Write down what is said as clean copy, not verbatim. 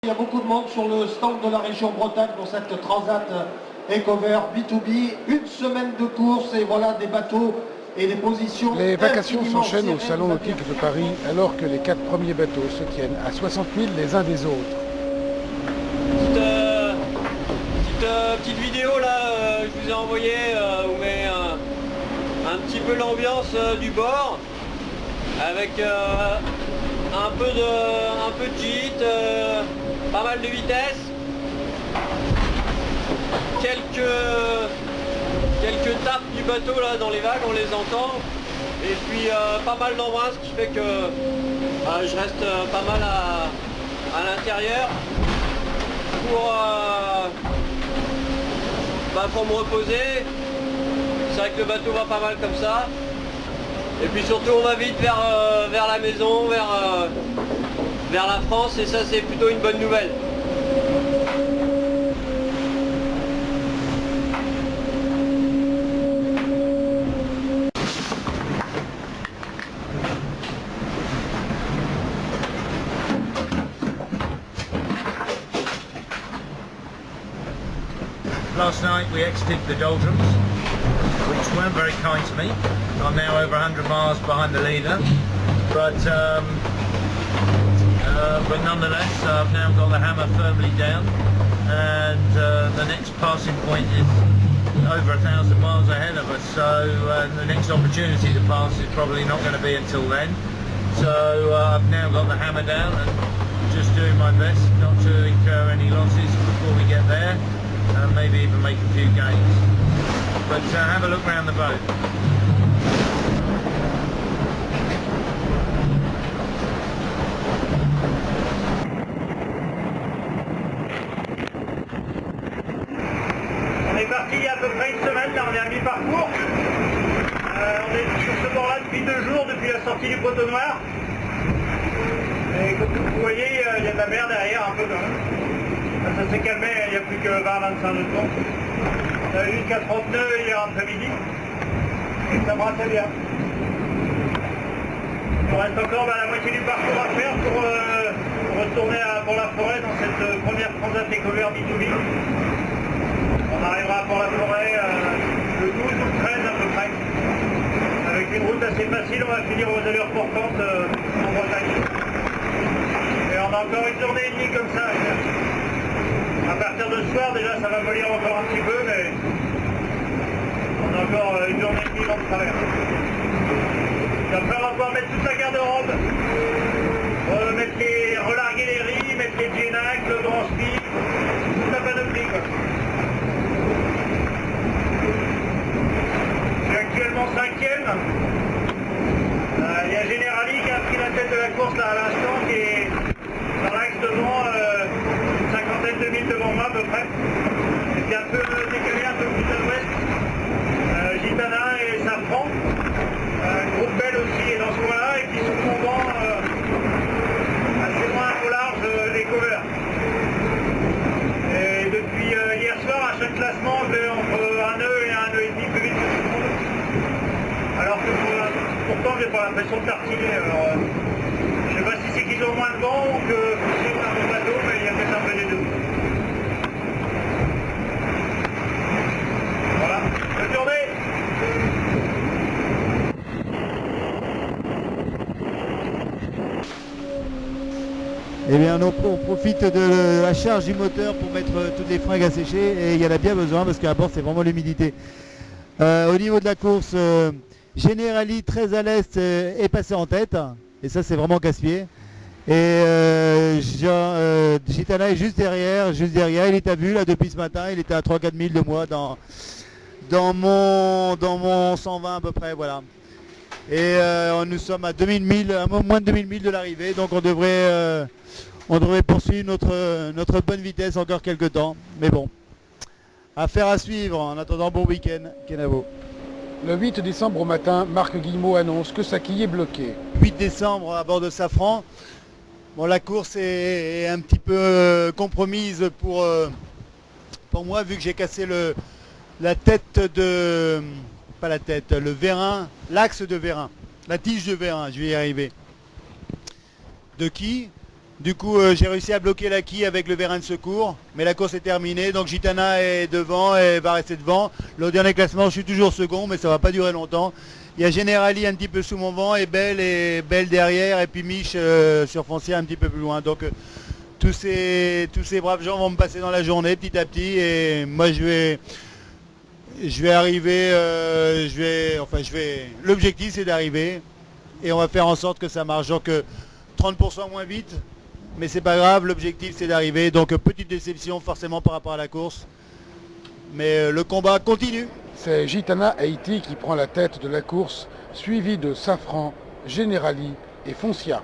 Il y a beaucoup de monde sur le stand de la région Bretagne pour cette Transat Ecover B2B. Une semaine de course et voilà des bateaux et des positions. Les vacations s'enchaînent au Salon nautique de Paris alors que les 4 premiers bateaux se tiennent à 60 000 les uns des autres. Petite vidéo là, je vous ai envoyé où met un petit peu l'ambiance du bord avec un peu de gîte, pas mal de vitesse, quelques tapes du bateau là dans les vagues, on les entend, et puis pas mal d'embrun, ce qui fait que je reste pas mal à l'intérieur pour me reposer. C'est vrai que le bateau va pas mal comme ça. Et puis surtout on va vite vers la maison, vers la France, et ça c'est plutôt une bonne nouvelle. Last night we exited the doldrums, which weren't very kind to me. I'm now over 100 miles behind the leader, but nonetheless I've now got the hammer firmly down, and the next passing point is over 1,000 miles ahead of us, so the next opportunity to pass is probably not going to be until then. So I've now got the hammer down and just doing my best not to incur any losses before we get there. Maybe even make a few gains. But have a look around the boat. On est parti il y a à peu près une semaine, là on est à mi-parcours. On est sur ce bord-là depuis 2 jours, depuis la sortie du Poteau Noir. Et comme vous voyez, il y a de la mer derrière un peu quand même. Ça s'est calmé, il n'y a plus que 20-25 nœuds de pont. On a eu jusqu'à 30 nœuds hier après-midi. Et ça brassait bien. Il reste encore la moitié du parcours à faire pour retourner à Port-la-Forêt dans cette première Transat Ecover B2B. On arrivera à Port-la-Forêt le 12 ou le 13 à peu près. Avec une route assez facile, on va finir aux allures portantes en Bretagne. Et on a encore une journée et demie comme ça. À partir de ce soir, déjà, ça va voler encore un petit peu, mais on a encore une journée et demie de travers. Et après, on va pouvoir mettre toute la garde-robe, relarguer les riz, mettre les Genac, le grand spi, toute la panoplie, quoi. Je suis actuellement 5e. Il y a Generali qui a pris la tête de la course là à l'instant, qui est dans l'axe devant. De milles devant moi à peu près, et puis un peu décalé un peu plus à l'ouest, Gitana et Safran, groupe Belle aussi est dans ce coin-là, et puis sur mon vent assez loin au large des covers. Et depuis hier soir, à chaque classement, je vais entre un nœud et un nœud et demi plus vite que tout le monde, alors que pourtant j'ai pas l'impression de tartiner. Alors, je sais pas si c'est qu'ils ont moins de vent ou que c'est un bon bateau, mais il y a peut-être un peu des deux. Eh bien, on profite de la charge du moteur pour mettre toutes les fringues à sécher, et il y en a bien besoin parce qu'à bord c'est vraiment l'humidité. Au niveau de la course, Generali très à l'est est passé en tête, et ça c'est vraiment casse-pied. Et Gitana est juste derrière, il est à vue là depuis ce matin, il était à 3-4 000 de moi dans mon 120 à peu près, voilà. Et nous sommes à 2000 milles, à moins de 2000 milles de l'arrivée, donc on devrait poursuivre notre bonne vitesse encore quelques temps. Mais bon, affaire à suivre. En attendant, bon week-end, Kenavo. Le 8 décembre au matin, Marc Guillemot annonce que sa quille est bloquée. 8 décembre à bord de Safran. Bon, la course est un petit peu compromise pour moi, vu que j'ai cassé la tête de... Pas la tête, le vérin, l'axe de vérin, la tige de vérin, je vais y arriver. De qui? Du coup, j'ai réussi à bloquer la quille avec le vérin de secours, mais la course est terminée, donc Gitana est devant et va rester devant. Le dernier classement, je suis toujours second, mais ça va pas durer longtemps. Il y a Generali un petit peu sous mon vent et Belle derrière, et puis Mich sur Foncia un petit peu plus loin. Donc tous ces braves gens vont me passer dans la journée petit à petit, et moi je vais arriver, l'objectif c'est d'arriver, et on va faire en sorte que ça marche. Donc 30% moins vite, mais c'est pas grave, l'objectif c'est d'arriver. Donc petite déception forcément par rapport à la course, mais le combat continue. C'est Gitana Haiti qui prend la tête de la course, suivi de Safran, Generali et Foncia.